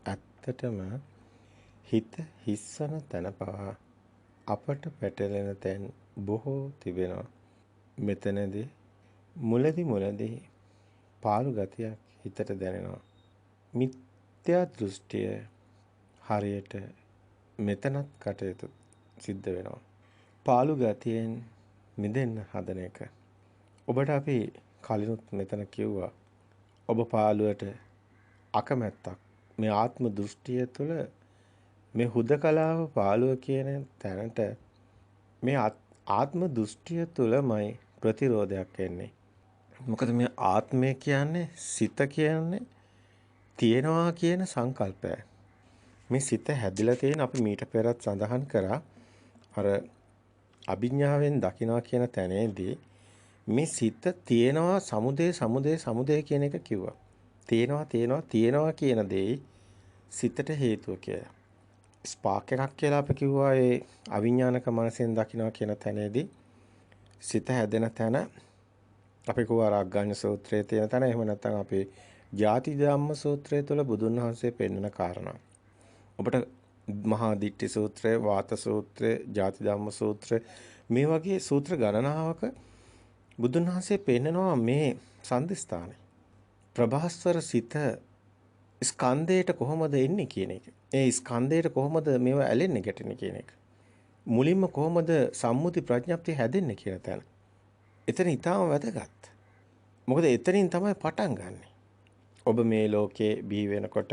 ඇත්තටම හිත හිස්සන තැන පවා අපට පැටලෙන තැන් බොහෝ තිබෙනවා. මෙතනදී මුලදී පාළු ගතියක් හිතට දැනෙනවා. මිත්‍යා දෘෂ්ටිය හරියට මෙතනත් කටයුතු සිද්ධ වෙනවා. පාළු ගතියෙන් මිදෙන්න හදන එක. ඔබට අපි කලිනුත් මෙතන කිව්වා. ඔබ පාළුවට අකමැත්තක් මේ ආත්ම දෘෂ්ටිය තුළ මේ හුදකලාව පාළුව කියන තැනට මේ ආත්ම දෘෂ්ටිය තුළමයි ප්‍රතිරෝධයක් එන්නේ. මොකද මේ ආත්මය කියන්නේ සිත කියන්නේ තියෙනවා කියන සංකල්පය. මේ සිත හැදිලා තියෙන අපි මීට පෙරත් සඳහන් කරා අර අභිඥාවෙන් දකිනවා කියන තැනේදී මේ සිත තියෙනවා සමුදය කියන එක කිව්වා. තියෙනවා කියන දෙයි සිතට හේතුව කියලා. ස්පාක් එකක් කියලා අපි කිව්වා ඒ අවිඥානික මනසෙන් දකිනවා කියන තැනේදී සිත හැදෙන තැන අපි කිව්වා රාග්ගඤ්ඤ සූත්‍රයේ තියෙන තැන එහෙම නැත්නම් අපි ජාති ධම්ම සූත්‍රය තුළ බුදුන් වහන්සේ පෙන්වන කාරණා. ඔබට මහා දිට්ඨි සූත්‍රය, වාත සූත්‍රය, ජාති ධම්ම සූත්‍රය මේ වගේ සූත්‍ර ගණනාවක බුදුන් වහන්සේ පෙන්නනවා මේ සම්දිස්ථානේ. ප්‍රභාස්වර සිත ස්කන්ධයට කොහොමද එන්නේ කියන එක. ඒ ස්කන්ධයට කොහොමද මේව ඇලෙන්නේ ගැටෙන්නේ කියන එක. මුලින්ම කොහොමද සම්මුති ප්‍රඥප්තිය හැදෙන්නේ කියන තැන. එතන ඊටම වැදගත්. මොකද එතනින් තමයි පටන් ගන්නෙ. ඔබ මේ ලෝකේ බිහි වෙනකොට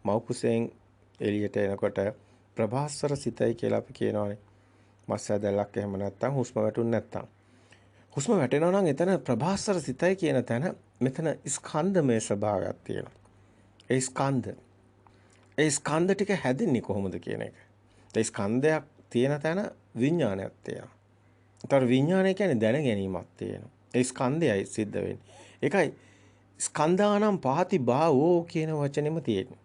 මව් කුසෙන් එළියට එනකොට ප්‍රභාස්වර සිතයි කියලා අපි කියනවානේ. මස් ඇදල්ලක් එහෙම නැත්තම් හුස්ම වැටුනේ නැත්තම්. හුස්ම වැටෙනවා නම් එතන ප්‍රභාස්වර සිතයි කියන තැන මෙතන ස්කන්ධමය ස්වභාවයක් තියෙනවා. ඒ ස්කන්ධ ටික හැදෙන්නේ කොහොමද කියන එක. ඒ ස්කන්ධයක් තියෙන තැන විඥානයක් තියෙනවා. ඒතර විඥානය කියන්නේ දැන ගැනීමක් තියෙනවා. ඒ ස්කන්ධයයි සිද්ධ වෙන්නේ. ඒකයි ස්කන්ධානම් පහති භාවෝ කියන වචනේම තියෙන්නේ.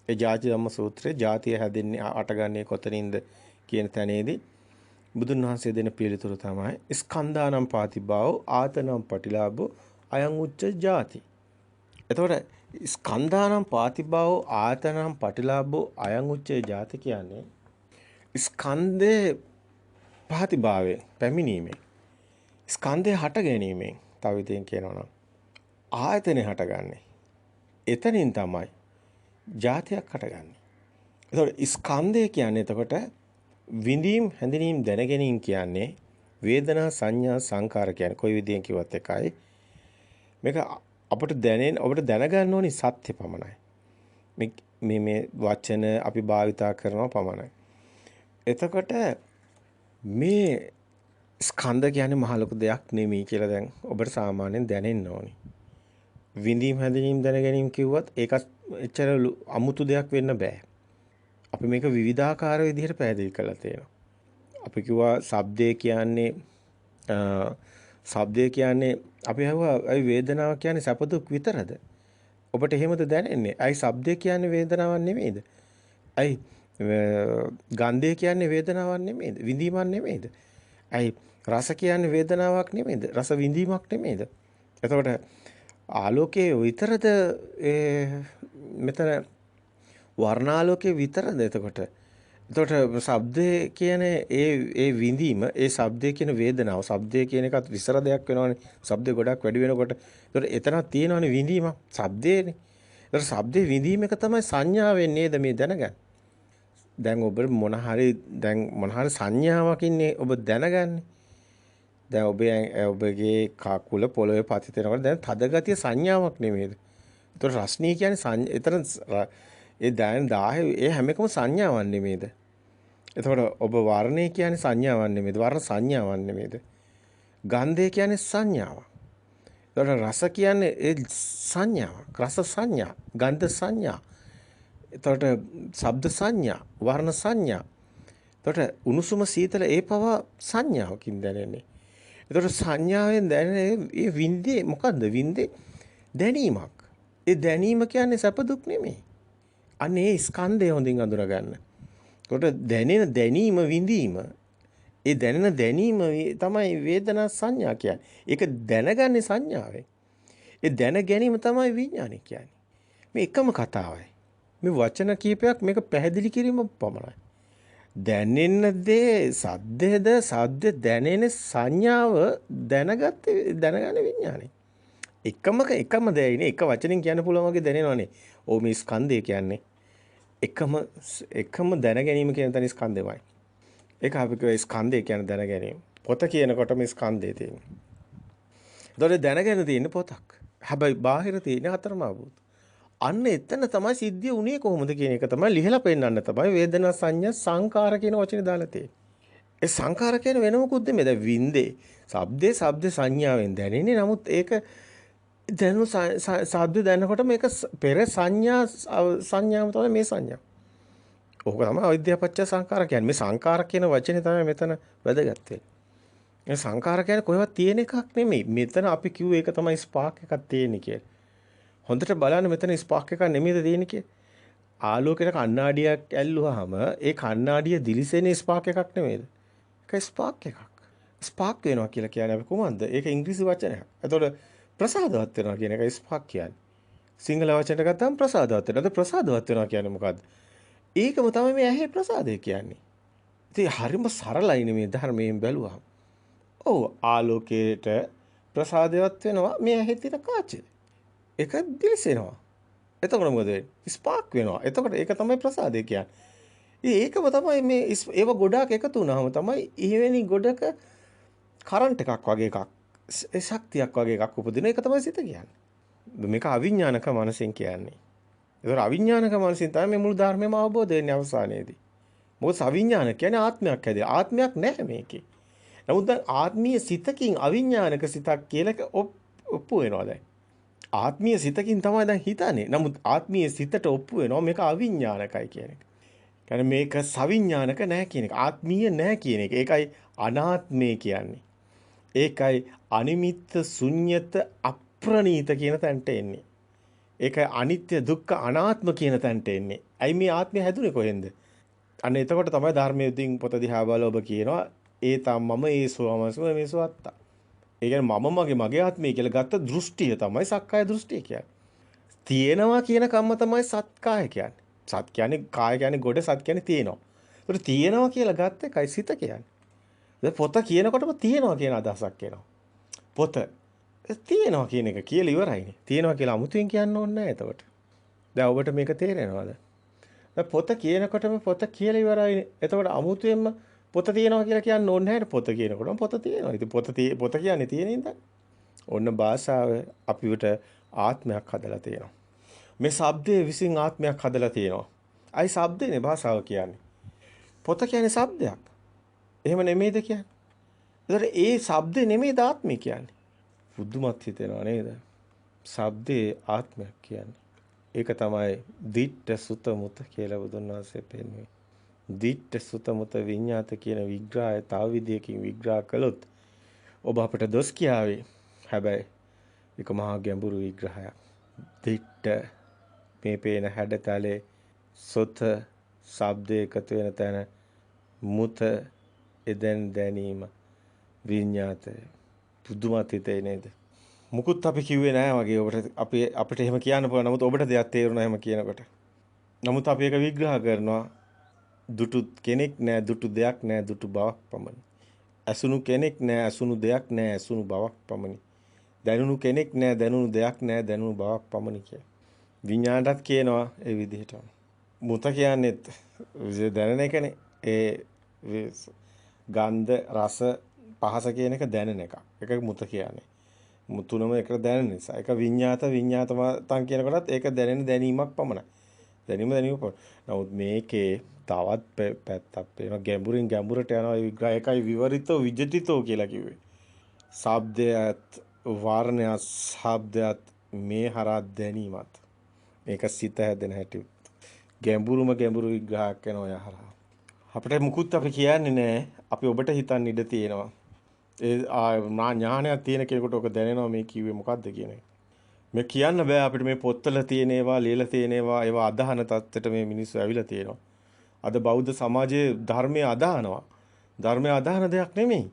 ඒ ජාති ධම්ම සූත්‍රයේ ජාතිය හැදෙන්නේ අටගන්නේ කොතනින්ද කියන තැනේදී බුදුන් වහන්සේ දෙන පිළිතුර තමයි ස්කන්ධානම් පහති භාවෝ ආතනම් පටිලාභෝ අයං උච්ච ජාති. එතකොට ස්කන්ධානම් පහති භාවෝ ආතනම් පටිලාභෝ අයං උච්ච ජාති කියන්නේ ස්කන්ධේ පහති භාවයේ පැමිණීමේ ස්කන්ධේ හට ගැනීමෙන් තව විදිහෙන් කියනවා නම් ආයතනේ හටගන්නේ. එතනින් තමයි ජාතියක් හටගන්නේ. එතකොට ස්කන්ධය කියන්නේ එතකොට විඳීම් හැඳිනීම් දැනගැනීම කියන්නේ වේදනා සංඥා සංකාර කියන්නේ කොයි විදිහෙන් කිව්වත් එකයි. මේක අපට දැනගන්න ඕනි සත්‍ය පමණයි. මේ වචන අපි භාවිතා කරනවා පමණයි. එතකොට මේ ස්කන්ධ කියන්නේ මහ ලොකු දෙයක් නෙමෙයි කියලා දැන් ඔබට සාමාන්‍යයෙන් දැනෙන්න ඕනි. විඳීම් හැඳිනීම් දැනගැනීම කිව්වත් ඒකත් එච්චර අමුතු දෙයක් වෙන්න බෑ. අපි මේක විවිධාකාර විදිහට පැහැදිලි කරලා තියෙනවා. අපි කිව්වා ශබ්දය කියන්නේ අපි හවුවා ඒ වේදනාව කියන්නේ සැප දුක් විතරද? ඔබට එහෙමද දැනෙන්නේ? අයි ශබ්දය කියන්නේ වේදනාවක් නෙමෙයිද? අයි ගන්ධය කියන්නේ වේදනාවක් නෙමෙයිද? විඳීමක් නෙමෙයිද? අයි රස කියන්නේ වේදනාවක් නෙමෙයිද? රස විඳීමක් නෙමෙයිද? එතකොට ආලෝකයේ විතරද මෙතන වර්ණාලෝකයේ විතරද එතකොට ශබ්දේ කියන ඒ විඳීම ඒ ශබ්දේ කියන වේදනාව ශබ්දේ කියන එකත් විසර දෙයක් වෙනවනේ ශබ්දේ ගොඩක් වැඩි වෙනකොට එතකොට එතනක් තියෙනවනේ විඳීමක් ශබ්දේනේ එතකොට ශබ්දේ විඳීම එක තමයි සංඥාවෙන් නේද මේ දැනගන්නේ දැන් ඔබ මොන හරි සංඥාවකින් ඔබ දැනගන්නේ දැන් ඔබගේ කකුල පොළවේ පතිත වෙනකොට දැන් තද ගතිය සංඥාවක් නෙමෙයිද? ඒතර රස්නී කියන්නේ එතන ඒ දැන් 10 ඒ හැම එකම සංඥාවක් නෙමෙයිද? එතකොට ඔබ වර්ණේ කියන්නේ සංඥාවක් නෙමෙයිද? වර්ණ සංඥාවක් නෙමෙයිද? ගන්ධය කියන්නේ සංඥාවක්. එතකොට රස කියන්නේ ඒ සංඥාවක්. රස සංඥා, ගන්ධ සංඥා. එතකොට ශබ්ද සංඥා, වර්ණ සංඥා. එතකොට උණුසුම සීතල ඒ පවා සංඥාවකින් දැනෙන්නේ. එතකොට සංඥාවෙන් දැනෙන ඒ වින්දේ මොකද්ද? වින්දේ දැනීමක්. ඒ දැනීම කියන්නේ සැප දුක් නෙමෙයි. අනේ ස්කන්ධය හොඳින් අඳුර ගන්න. එතකොට දැනීම විඳීම. ඒ දැනෙන දැනීම තමයි වේදනා සංඥා කියන්නේ. ඒක දැනගන්නේ සංඥාවෙන්. ඒ දැන ගැනීම තමයි විඥානය කියන්නේ. මේ එකම කතාවයි. මේ වචන කීපයක් මේක පැහැදිලි කිරීම පමණයි. දැනෙන දේ සද්දේද සද්ද දැනෙන සංඥාව දැනගන්න විඥානේ. එකම දෙයනේ එක වචනෙන් කියන්න පුළුවන් වගේ දැනෙනවනේ. ඕ මේ ස්කන්ධය කියන්නේ එකම දැන ගැනීම කියන තැන ස්කන්ධෙමයි. ඒක අපි කියව ස්කන්ධය කියන දැන ගැනීම. පොත කියනකොට මේ ස්කන්ධය තියෙනවා. ඒතකොට දැනගෙන තියෙන පොතක්. හැබැයි බාහිර තියෙන හතරමා භූත. අන්න එතන තමයි සිද්ධිය උනේ කොහොමද කියන එක තමයි ලිහලා පෙන්නන්න තමයි වේදනා සංඥා සංකාර කියන වචනේ දාලා තියෙන්නේ. ඒ සංකාර කියන වෙන මොකුත් නෙමෙයි. දැන් වින්දේ. ශබ්ද සංඥාවෙන් දැනෙන්නේ. නමුත් ඒක දැනු සද්ද දැනනකොට මේක පෙර සංඥාව තමයි මේ සංඥා. ඕක තමයි අවිද්‍යාපච්ච සංකාර කියන්නේ. මේ සංකාර කියන වචනේ තමයි මෙතන වැදගත් වෙන්නේ. මේ සංකාර කියන්නේ කොහෙවත් තියෙන එකක් නෙමෙයි. මෙතන අපි කිව්වේ ඒක තමයි ස්පාර්ක් එකක් තියෙන්නේ කියලා. හොඳට බලන්න මෙතන ස්පාර්ක් එකක් නෙමෙයිද තියෙන්නේ කියලා. ආලෝකයට කණ්ණාඩියක් ඇල්ලුවාම ඒ කණ්ණාඩිය දිලිසෙන ස්පාර්ක් එකක් නෙමෙයිද? ඒක ස්පාර්ක් එකක්. ස්පාර්ක් වෙනවා කියලා කියන්නේ අපි කොහොමද? ඒක ඉංග්‍රීසි වචනයක්. එතකොට ප්‍රසාදවත් වෙනවා කියන එකයි ස්පාර්ක් කියන්නේ. සිංහල වචනයට ගත්තාම ප්‍රසාදවත් වෙනවා. ප්‍රසාදවත් වෙනවා කියන්නේ මොකද්ද? ඒකම තමයි මේ ඇහි ප්‍රසාදය කියන්නේ. ඉතින් හරිම සරලයි මේ ධර්මයෙන් බැලුවහම. ඔව් ආලෝකයට ප්‍රසාදවත් වෙනවා මේ ඇහි තියෙන කාචය. ඒක දිලිසෙනවා. එතකොට මොකද වෙන්නේ? ස්පාර්ක් වෙනවා. එතකොට ඒක තමයි ප්‍රසාදය කියන්නේ. ඒකම තමයි මේ ඒව ගොඩාක් එකතු වුණාම තමයි ඊවෙනි ගොඩක කරන්ට් එකක් වගේ එකක් ශක්තියක් වගේ එකක් උපදින එක තමයි සිත කියන්නේ. මේක අවිඥානික මනසෙන් කියන්නේ. ඒතර අවිඥානික මනසින් තමයි මේ මුළු ධර්මයම අවබෝධ වෙන්නේ අවසානයේදී. මොකද අවිඥානික කියන්නේ ආත්මයක් හැදේ. ආත්මයක් නැහැ මේකේ. නමුත් දැන් ආත්මීය සිතකින් අවිඥානික සිතක් කියලා ඔප්පු වෙනවා දැන්. ආත්මීය සිතකින් තමයි දැන් හිතන්නේ. නමුත් ආත්මීය සිතට ඔප්පු වෙනවා මේක අවිඥානිකයි කියන එක. කියන්නේ මේක සවිඥානික නැහැ කියන එක. ආත්මීය නැහැ කියන එක. ඒකයි අනාත්මය කියන්නේ. ඒකයි අනිමිත්ත ශුන්්‍යත අප්‍රණීත කියන තැනට එන්නේ. ඒකයි අනිත්‍ය දුක්ඛ අනාත්ම කියන තැනට එන්නේ. ඇයි මේ ආත්මය හැදුනේ කොහෙන්ද? අන්න එතකොට තමයි ධර්මයේ උදින් පොත දිහා බලලා ඔබ කියනවා ඒ තමම ඒසෝමසෝ මේසෝත්තා. ඒ කියන්නේ මගේ ආත්මය කියලා ගත්ත දෘෂ්ටිය තමයි සක්කාය දෘෂ්ටිය කියන්නේ. තියෙනවා කියන කම්ම තමයි සත්කාය කියන්නේ. සත් කියන්නේ කාය කියන්නේ ගොඩ සත් කියන්නේ තියෙනවා. ඒකට තියෙනවා කියලා ගත්ත එකයි සිත කියන්නේ. දැන් පොත කියනකොටම තියෙනවා කියන අදහසක් එනවා. පොත තියෙනවා කියන එක කියලා ඉවරයිනේ. තියෙනවා කියලා අමුතුවෙන් කියන්න ඕනේ නැහැ එතකොට. දැන් ඔබට මේක තේරෙනවද? දැන් පොත කියනකොටම පොත කියලා ඉවරයිනේ. එතකොට අමුතුවෙන්ම පොත තියෙනවා කියලා කියන්න ඕනේ නැහැ. පොත කියනකොටම පොත තියෙනවා. ඉතින් පොත කියන්නේ තියෙන ඉඳන්. ඔන්න භාෂාව අපිට ආත්මයක් හදලා තියෙනවා. මේ ශබ්දයේ විසින් ආත්මයක් හදලා තියෙනවා. අයි ශබ්දනේ භාෂාව කියන්නේ. පොත කියන්නේ ශබ්දයක්. එහෙම නෙමෙයිද කියන්නේ? ඒතර ඒ ශබ්දේ නෙමෙයිද ආත්මය කියන්නේ? බුදුමත් හිතෙනවා නේද? ශබ්දේ ආත්මයක් කියන්නේ. ඒක තමයි දිට්ඨ සුත මුත කියලා බුදුන් වහන්සේ පෙන්වන්නේ. දිට්ඨ සුත මුත විඤ්ඤාත කියන විග්‍රහය තව විදියකින් විග්‍රහ කළොත් ඔබ අපට දොස් කියාවේ. හැබැයි ඒක මහා ගැඹුරු විග්‍රහයක්. දිට්ඨ මේ පේන හැඩතලේ සුත ශබ්ද එකතු වෙන තැන මුත එදෙන් දැනීම විඤ්ඤාතය පුදුමත් හිතේ නේද? මුකුත් අපි කිව්වේ නෑ වගේ ඔබට අපිට එහෙම කියන්න පුළුවන්. නමුත් ඔබට දෙයක් තේරුණා එහෙම කියනකොට. නමුත් අපි ඒක විග්‍රහ කරනවා. දුටු කෙනෙක් නෑ, දුටු දෙයක් නෑ, දුටු බවක් පමණි. ඇසුණු කෙනෙක් නෑ, ඇසුණු දෙයක් නෑ, ඇසුණු බවක් පමණි. දැනුණු කෙනෙක් නෑ, දැනුණු දෙයක් නෑ, දැනුණු බවක් පමණි කිය. විඥාණයත් කියනවා ඒ විදිහටම. මුත කියන්නේත් දැනෙන එකනේ. ඒ ගන්ධ, රස, පහස කියන එක දැනෙන එක. ඒක මුත කියන්නේ. මුතුනම එක දැනෙන නිසා. ඒක විඤ්ඤාතම කියනකොටත් ඒක දැනෙන දැනීමක් පමණයි. දැනීම පමණයි. නමුත් මේකේ තවත් පැත්තක් වෙනවා. ගැඹුරින් ගැඹුරට යනවා විග්‍රහය. ඒකයි විවරිතෝ විජිතෝ කියලා කිව්වේ. ශබ්දයත්, වර්ණයත්, ශබ්දයත් මේ හරහා දැනීමත්. මේක සිත හැදෙන හැටි. ගැඹුරු විග්‍රහයක් වෙනවා යහරහා. අපිට මුකුත් අපි කියන්නේ නැහැ. අපි ඔබට හිතන්න ඉඩ තියෙනවා. ඒ ඥානයක් තියෙන කෙනෙකුට ඔක දැනෙනවා මේ කිව්වේ මොකද්ද කියන එක. මේ කියන්න බෑ අපිට මේ පොත්වල තියෙන ඒවා, ලියලා තියෙන ඒවා අදහන තත්ත්වයට මේ මිනිස්සු ඇවිල්ලා තියෙනවා. අද බෞද්ධ සමාජයේ ධර්මයේ අදහනවා. ධර්මයේ අදහන දෙයක් නෙමෙයි.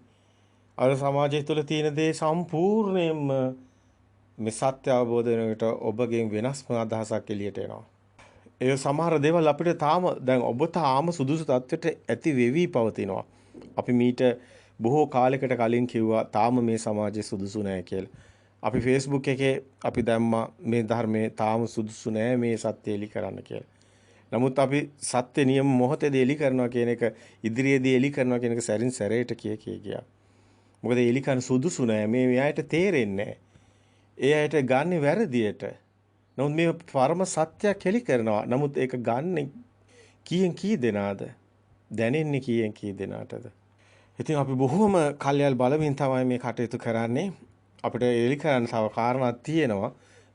අද සමාජය තුළ තියෙන දේ සම්පූර්ණයෙන්ම මේ සත්‍ය අවබෝධ වෙනකොට ඔබගෙන් වෙනස්ම අදහසක් එළියට එනවා. ඒ සමහර දේවල් අපිට තාම දැන් ඔබ තාම සුදුසු තත්ත්වයට ඇති වෙවි පවතිනවා. අපි මීට බොහෝ කාලයකට කලින් කිව්වා තාම මේ සමාජය සුදුසු නැහැ කියලා. අපි Facebook එකේ අපි දැම්මා මේ ධර්මයේ තාම සුදුසු නැහැ මේ සත්‍ය එලි කරන්න කියලා. නමුත් අපි සත්‍ය නියම මොහොතේදී එලි කරනවා කියන එක ඉදිරියේදී එලි කරනවා කියන එක සැරින් සැරේට කිය ගියා. මොකද එලි කරන සුදුසු නැහැ. මේ එයාට තේරෙන්නේ නැහැ. ඒ ඇයට ගන්න වැරදියට. නමුත් මේ පරම සත්‍යයක් හෙලි කරනවා. නමුත් ඒක ගන්න කී දෙනාද? දැනෙන්නේ කී දෙනාටද? ඉතින් අපි බොහොම කල්යල් බලමින් තමයි මේ කටයුතු කරන්නේ. අපිට එලි කරන්න තව කාරණාවක් තියෙනවා.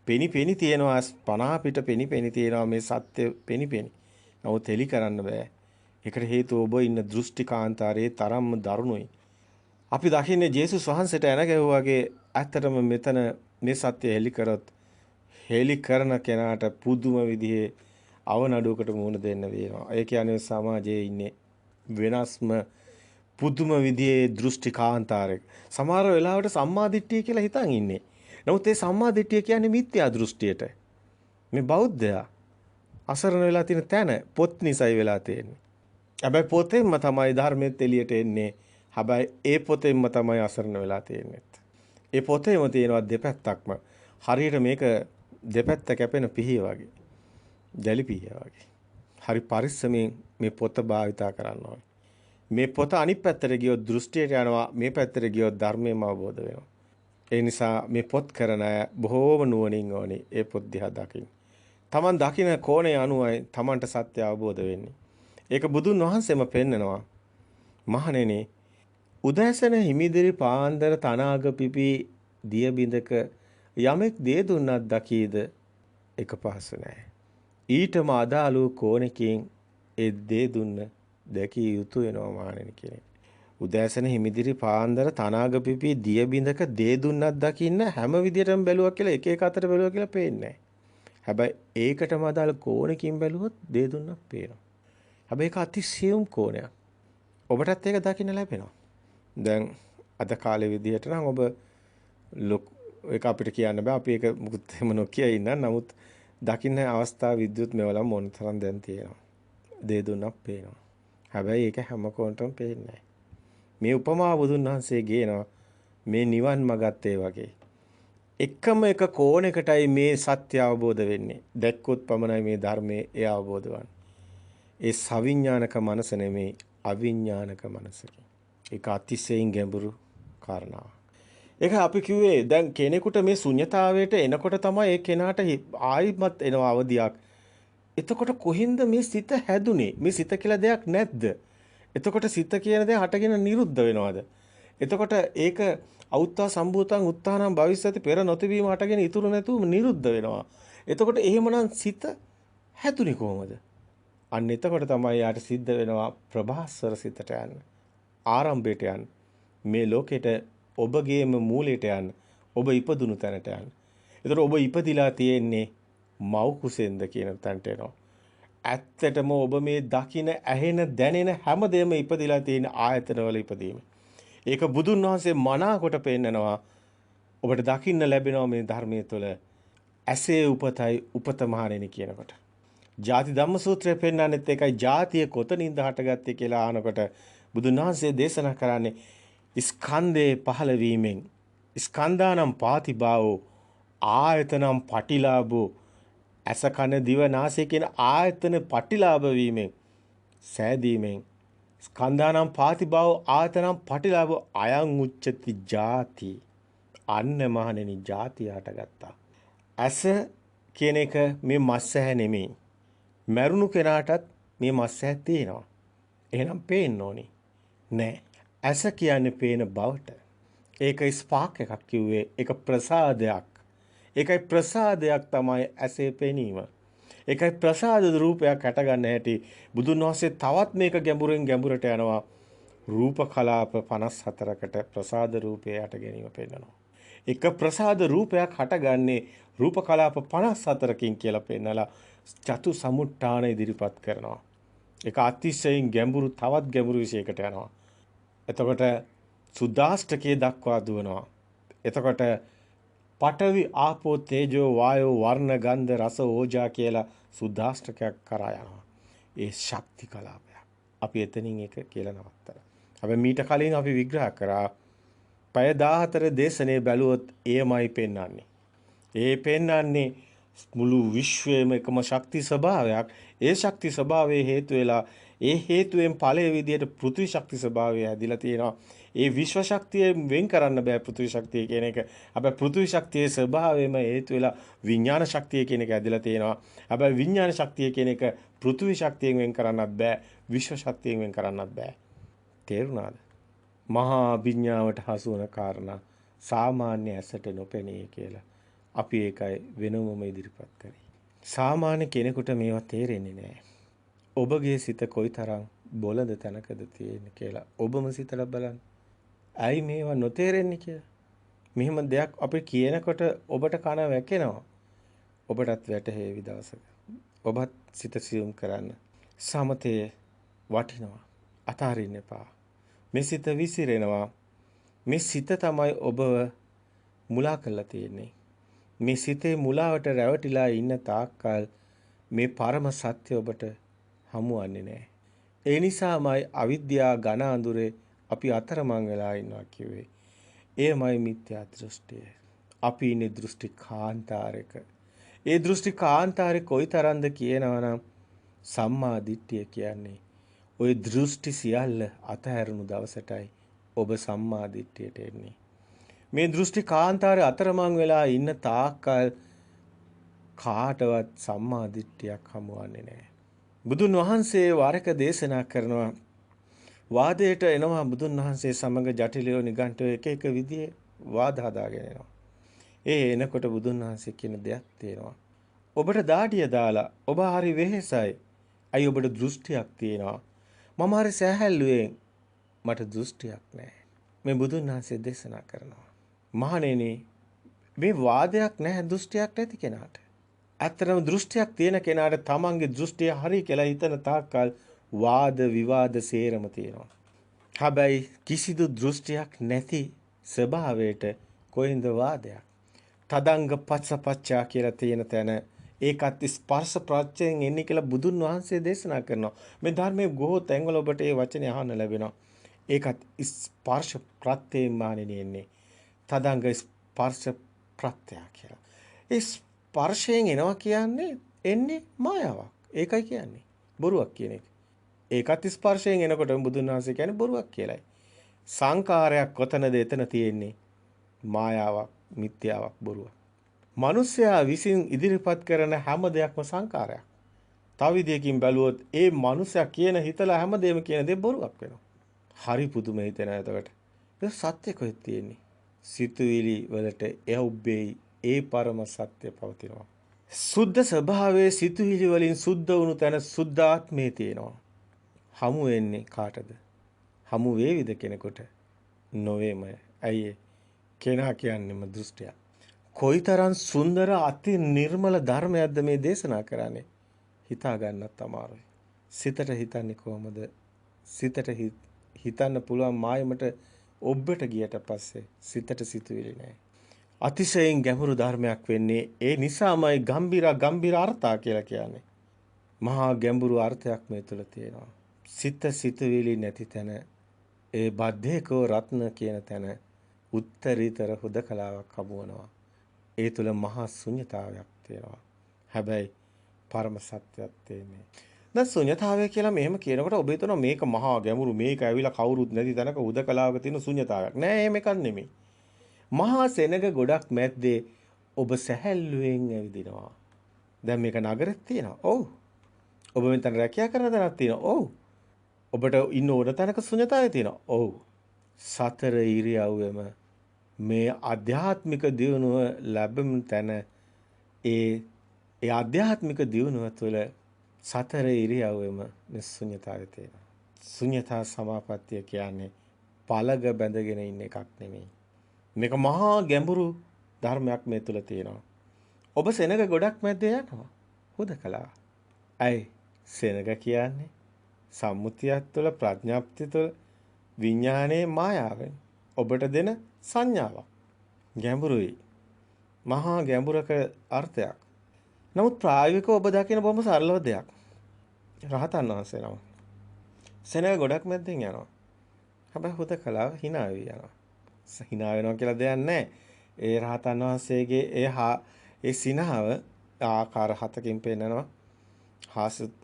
පෙනි තියෙනවා 50 පිට පෙනි තියෙනවා මේ සත්‍ය පෙනි. නමුත් එලි කරන්න බෑ. ඒකට හේතුව ඔබ ඉන්න දෘෂ්ටිකාන්තාරයේ තරම්ම දරුණුයි. අපි දකින්නේ ජේසුස් වහන්සේට එන ගැහුවාගේ ඇත්තටම මෙතන මේ සත්‍ය හෙලි කරොත් හෙලි කරන කෙනාට පුදුම විදිහේ අවනඩුවකට මුහුණ දෙන්න වෙනවා. ඒ කියන්නේ සමාජයේ ඉන්නේ වෙනස්ම පුදුම විදිහේ දෘෂ්ටිකාන්තාරයක. සමහර වෙලාවට සම්මාදිට්ඨිය කියලා හිතන් ඉන්නේ. නමුත් ඒ සම්මාදිට්ඨිය කියන්නේ මිත්‍යා දෘෂ්ටියට. මේ බෞද්ධයා අසරණ වෙලා තියෙන තැන පොත් නිසයි වෙලා තියෙන්නේ. හැබැයි පොතෙන්ම තමයි ධර්මෙත් එළියට එන්නේ. හැබැයි ඒ පොතෙන්ම තමයි අසරණ වෙලා තියෙන්නේ. ඒ පොතේම තියෙනවා දෙපැත්තක්ම. හරියට මේක දෙපැත්ත කැපෙන පිහිය වගේ. දැලි පිහිය වගේ. හරි පරිස්සමෙන් මේ පොත භාවිතා කරන්න ඕනේ. මේ පොත අනිත් පැත්තට ගියොත් දෘෂ්ටියට යනවා, මේ පැත්තට ගියොත් ධර්මයම අවබෝධ වෙනවා. ඒ නිසා මේ පොත් කරන අය බොහෝම නුවණින් ඕනේ ඒ පොත් දිහා දකින්න. Taman දකින කෝණය අනුවයි Tamanට සත්‍ය අවබෝධ වෙන්නේ. ඒක බුදුන් වහන්සේම පෙන්නනවා. මහණෙනි උදෑසන හිමිදිරි පාන්දර තනාග පිපි දිය බිඳක යමෙක් දේ දුන්නත් දකීද එක පහසු නැහැ. ඊටම අදාළ කෝණකින් ඒ දේ දුන්න දැකිය යුතු වෙනවා මහණෙනි කියන්නේ. උදෑසන හිමිදිරි පාන්දර තනාග පිපි දිය බිඳක දේ දුන්නත් දකින්න හැම විදියටම බැලුවා කියලා එක එක අතට බැලුවා කියලා පේන්නේ නැහැ. හැබැයි ඒකටම අදාළ කෝණකින් බැලුවොත් දේ දුන්නක් පේනවා. හැබැයි ඒක අතිශයම කෝණයක්. ඔබටත් ඒක දකින්න ලැබෙනවා. දැන් අද කාලේ විදිහට නම් ඔබ ඒක අපිට කියන්න බෑ. අපි ඒක මුකුත් එහෙම නොකිය ඉන්න. නමුත් දකින්න අවස්ථාව විද්‍යුත් මෙවලම් මොන තරම් දැන් තියෙනවා. දේ දුන්නක් පේනවා. හැබැයි ඒක හැම කොනටම පේන්නේ නැහැ. මේ උපමා බුදුන් වහන්සේ ගේනවා මේ නිවන් මගත් ඒ වගේ. එකම එක කෝණයකටයි මේ සත්‍ය අවබෝධ වෙන්නේ. දැක්කොත් පමණයි මේ ධර්මයේ ඒ අවබෝධ වන්නේ. ඒ සවිඥානික මනස නෙමේ අවිඥානික මනසකි. ඒක අතිශයින් ගැඹුරු කාරණාවක්. ඒක අපි කිව්වේ දැන් කෙනෙකුට මේ ශුන්්‍යතාවයට එනකොට තමයි ඒ කෙනාට ආයිමත් එනවා අවදියක්. එතකොට කොහින්ද මේ සිත හැදුනේ? මේ සිත කියලා දෙයක් නැද්ද? එතකොට සිත කියන දේ හටගෙන නිරුද්ධ වෙනවද? එතකොට ඒක අවුත්තා සම්භූතං උත්තානම් භවිෂ්‍යති පෙර නොතිබීම හටගෙන ඉතුරු නැතුව නිරුද්ධ වෙනවා. එතකොට එහෙමනම් සිත හැදුනේ කොහොමද? අන්න එතකොට තමයි යාට සිද්ධ වෙනවා ප්‍රභාස්වර සිතට යන්න. ආරම්භයට යන්න. මේ ලෝකෙට ඔබගේම මූලයට යන්න. ඔබ ඉපදුණු තැනට යන්න. එතකොට ඔබ ඉපදිලා තියෙන්නේ මව් කුසෙන්ද කියන තැනට එනවා. ඇත්තටම ඔබ මේ දකින, ඇහෙන, දැනෙන හැමදේම ඉපදිලා තියෙන ආයතනවල ඉපදීම. ඒක බුදුන් වහන්සේ මනාකොට පෙන්නනවා. ඔබට දකින්න ලැබෙනවා මේ ධර්මයේ තුළ ඇසේ උපතයි උපත මහණෙනි කියනකොට. ජාති ධම්ම සූත්‍රය පෙන්නන්නේත් ඒකයි ජාතිය කොතනින්ද හටගත්තේ කියලා අහනකොට බුදුන් වහන්සේ දේශනා කරන්නේ ස්කන්ධේ පහළ වීමෙන් ස්කන්ධානම් පාතිභාවෝ ආයතනම් පටිලාභෝ ඇස කන දිව නාසය කියන ආයතන පටිලාභ වීමෙන් සෑදීමෙන් ස්කන්ධානම් පාතිභාව ආයතනම් පටිලාභ අයං උච්චති ජාති අන්න මහණෙනි ජාතිය හටගත්තා. ඇස කියන එක මේ මස්සහැ නෙමෙයි. මරුණු කෙනාටත් මේ මස්සහැ තියෙනවා. එහෙනම් පේන්න ඕනි. නෑ. ඇස කියන්නේ පේන බවට. ඒක ස්පාක් එකක් කිව්වේ. ඒක ප්‍රසාදයක්. ඒකයි ප්‍රසාදයක් තමයි ඇසේ පෙනීම. ඒකයි ප්‍රසාද රූපයක් හටගන්න හැටි. බුදුන් වහන්සේ තවත් මේක ගැඹුරෙන් ගැඹුරට යනවා. රූප කලාප 54කට ප්‍රසාද රූපය හට ගැනීම පෙන්නනවා. එක ප්‍රසාද රූපයක් හටගන්නේ රූප කලාප 54කින් කියලා පෙන්නලා චතු සමුට්ඨාන ඉදිරිපත් කරනවා. ඒක අතිශයින් ගැඹුරු තවත් ගැඹුරු විශයකට යනවා. එතකොට සුද්දාෂ්ටකයේ දක්වා දුවනවා. එතකොට පඨවි ආපෝ තේජෝ වායෝ වර්ණ ගන්ධ රස ඕජා කියලා සුද්දාෂ්ටකයක් කරා යනවා. ඒ ශක්ති කලාපයක්. අපි එතනින් එක කියලා නවත්තලා. අපි මීට කලින් අපි විග්‍රහ කරා පැය 14 දේශනේ බැලුවොත් එයමයි පෙන්වන්නේ. ඒ පෙන්වන්නේ මුළු විශ්වයේම එකම ශක්ති ස්වභාවයක්. ඒ ශක්ති ස්වභාවයේ හේතු වෙලා ඒ හේතුවෙන් ඵලයේ විදියට පෘථිවි ශක්ති ස්වභාවය හැදිලා තියෙනවා. ඒ විශ්ව ශක්තියෙන් වෙන් කරන්න බෑ පෘථිවි ශක්තිය කියන එක. හැබැයි පෘථිවි ශක්තියේ ස්වභාවයම හේතු වෙලා විඥාන ශක්තිය කියන එක හැදිලා තියෙනවා. හැබැයි විඥාන ශක්තිය කියන එක පෘථිවි ශක්තියෙන් වෙන් කරන්නත් බෑ. විශ්ව ශක්තියෙන් වෙන් කරන්නත් බෑ. තේරුණාද? මහා විඥාවට හසු වන කාරණා සාමාන්‍ය ඇසට නොපෙනේ කියලා. අපි ඒකයි වෙනමම ඉදිරිපත් කරේ. සාමාන්‍ය කෙනෙකුට මේවා තේරෙන්නේ නැහැ. ඔබගේ සිත කොයිතරම් බොළඳ තැනකද තියෙන්නේ කියලා ඔබම සිතලා බලන්න. ඇයි මේවා නොතේරෙන්නේ කියලා? මෙහෙම දෙයක් අපි කියනකොට ඔබට කන වැකෙනවා. ඔබටත් වැටහෙවි දවසක. ඔබත් සිත සියුම් කරන්න. සමතේ වටිනවා. අතාරින්න එපා. මේ සිත විසිරෙනවා. මේ සිත තමයි ඔබව මුලා කරලා තියෙන්නේ. මේ සිතේ මුලාවට රැවටිලා ඉන්න තාක්කල් මේ පරම සත්‍ය ඔබට හමුවන්නේ නැහැ. ඒ නිසාමයි අවිද්‍යා ඝන අඳුරේ අපි අතරමං වෙලා ඉන්නවා කිව්වේ. එයමයි මිත්‍යා දෘෂ්ටිය. අපි ඉන්නේ දෘෂ්ටි කාන්තාරයක. ඒ දෘෂ්ටි කාන්තාරේ කොයිතරම්ද කියනවනම් සම්මා දිට්ඨිය කියන්නේ ওই දෘෂ්ටි සියල්ල අතහැරුණු දවසටයි ඔබ සම්මා දිට්ඨියට එන්නේ. මේ දෘෂ්ටි කාන්තාරේ අතරමං වෙලා ඉන්න තාක්කල් කාටවත් සම්මා දිට්ඨියක් හමුවන්නේ නැහැ. බුදුන් වහන්සේ වරක දේශනා කරනවා වාදයට එනවා බුදුන් වහන්සේ සමග ජටිලයෝ නිගණ්ඨයෝ එක එක විදිහේ වාද හදාගෙන එනවා. ඒ එනකොට බුදුන් වහන්සේ කියන දෙයක් තියෙනවා. ඔබට දාඩිය දාලා ඔබ හරි වෙහෙසයි. අයි ඔබට දෘෂ්ටියක් තියෙනවා. මම හරි සැහැල්ලුවෙන් මට දෘෂ්ටියක් නැහැ. මේ බුදුන් වහන්සේ දේශනා කරනවා. මහණෙනි මේ වාදයක් නැහැ දෘෂ්ටියක් නැති කෙනාට. අතරම දෘෂ්ටියක් තියෙන කෙනාට තමන්ගේ දෘෂ්ටිය හරි කියලා හිතන තාක්කල් වාද විවාද සේරම තියෙනවා. හැබැයි කිසිදු දෘෂ්ටියක් නැති ස්වභාවයට කොයින්ද වාදයක්? තදංග පස්සපච්චා කියලා තියෙන තැන ඒකත් ස්පර්ශ ප්‍රත්‍යයෙන් එන්නේ කියලා බුදුන් වහන්සේ දේශනා කරනවා. මේ ධර්මයේ බොහෝ තැන්වල ඔබට මේ වචනේ අහන්න ලැබෙනවා. ඒකත් ස්පර්ශ ප්‍රත්‍යයෙන් මානෙන්නේ එන්නේ. තදංග ස්පර්ශ ප්‍රත්‍ය කියලා. ඒ ස්පර්ශයෙන් එනවා කියන්නේ එන්නේ මායාවක්. ඒකයි කියන්නේ. බොරුවක් කියන එක. ඒකත් ස්පර්ශයෙන් එනකොට බුදුන් වහන්සේ කියන්නේ බොරුවක් කියලායි. සංකාරයක් කොතනද එතන තියෙන්නේ? මායාවක්, මිත්‍යාවක්, බොරුවක්. මිනිසයා විසින් ඉදිරිපත් කරන හැම දෙයක්ම සංකාරයක්. තව විදියකින් බැලුවොත් ඒ මිනිසයා කියන හිතලා හැමදේම කියන දේ බොරුවක් වෙනවා. හරි පුදුම හිතෙනවා එතකොට. ඒක සත්‍ය කොහෙද තියෙන්නේ? සිතුවිලි වලට එහුබ්බේ ඒ පරම සත්‍ය පවතිනවා. සුද්ධ ස්වභාවයේ සිතුවිලි වලින් සුද්ධ වුණු තැන සුද්ධාත්මේ තියෙනවා. හමු වෙන්නේ කාටද? හමු වේවිද කෙනෙකුට? නොවේමය. ඇයි කෙනා කියන්නේම දෘෂ්ටිය. කොයිතරම් සුන්දර අති නිර්මල ධර්මයක්ද මේ දේශනා කරන්නේ. හිතා ගන්නත් අමාරුයි. සිතට හිතන්නේ කොහමද? සිතට හිතන්න පුළුවන් මායමට ඔබට ගියට පස්සේ සිතට සිතුවිලි නැහැ. අතිශයින් ගැඹුරු ධර්මයක් වෙන්නේ ඒ නිසාමයි ගම්බීර අර්ථා කියලා කියන්නේ. මහා ගැඹුරු අර්ථයක් මේ තුල තියෙනවා. සිත සිතුවිලි නැති තැන ඒ බද්ධේකෝ රත්න කියන තැන උත්තරීතර හුදකලාවක් හමුවනවා. ඒ තුල මහා ශුන්‍යතාවයක් තියෙනවා. හැබැයි පරම සත්‍යයක් තියෙන්නේ. දැන් ශුන්‍යතාවය කියලා මෙහෙම කියනකොට ඔබ හිතනවා මේක මහා ගැඹුරු මේක ඇවිල්ලා කවුරුත් නැති තැනක හුදකලාවක තියෙන ශුන්‍යතාවයක්. නෑ එහෙම එකක් නෙමෙයි. මහා සෙනග ගොඩක් මැද්දේ ඔබ සැහැල්ලුවෙන් ඇවිදිනවා. දැන් මේක නගරෙත් තියෙනවා. ඔව්. ඔබ මෙතන රැකියා කරන තැනක් තියෙනවා. ඔව්. ඔබට ඉන්න ඕන තැනක ශුන්‍යතාවය තියෙනවා. ඔව්. සතර ඉරියව්වෙම මේ ආධ්‍යාත්මික දියුණුව ලැබෙන තැන ඒ ආධ්‍යාත්මික දියුණුව තුළ සතර ඉරියව්වෙම මේ ශුන්‍යතාවය තියෙනවා. ශුන්‍යතා සමාපත්තිය කියන්නේ පළග බැඳගෙන ඉන්න එකක් නෙමෙයි. මේක මහා ගැඹුරු ධර්මයක් මේ තුල තියෙනවා. ඔබ සෙනග ගොඩක් මැද්දේ යනවා. හුදකලා. ඇයි සෙනග කියන්නේ සම්මුතියක් තුළ ප්‍රඥාප්තිය තුළ විඥානයේ මායාවෙන් ඔබට දෙන සංඥාවක්. ගැඹුරුයි. මහා ගැඹුරක අර්ථයක්. නමුත් ප්‍රායෝගිකව ඔබ දකින බොහොම සරලව දෙයක්. රහතන් වහන්සේ නම. සෙනඟ ගොඩක් මැද්දෙන් යනවා. හැබැයි හුදකලාව hina වෙවි යනවා. hina වෙනවා කියලා දෙයක් නැහැ. ඒ රහතන් වහන්සේගේ ඒ සිනහව ආකාර හතකින් පෙන්නනවා. හාස්‍යපත්